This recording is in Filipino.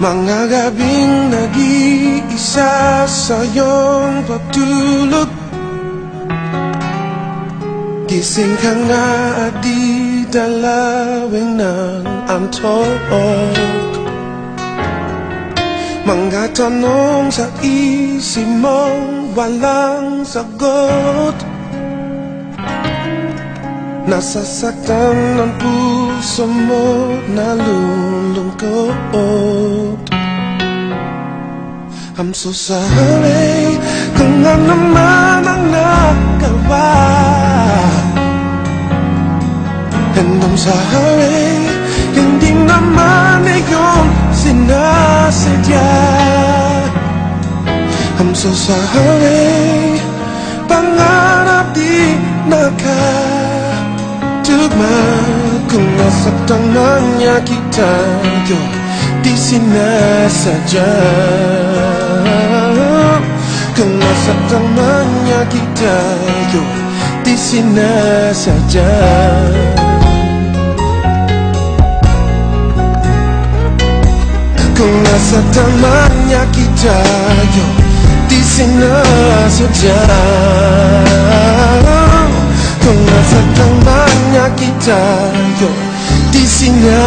Mga gabing nag-iisa sa iyong pagtulog, gising ka nga at di dalawin ng antok. Mga tanong sa isip mo, walang sagot. Nasasaktan ang puso mo, nalulungkot. I'm so sorry kung ano man ang nagawa, and I'm sorry hindi naman iyong sinasadya. I'm so sorry, pangarap di nakatugma. Kung nasaktan man niya kita, di sinasadya. Kung nasaktan man niya kita, di sinasadya. Kung nasaktan man niya kita, di sinasadya. Kung nasaktan man niya kita, di sinasadya.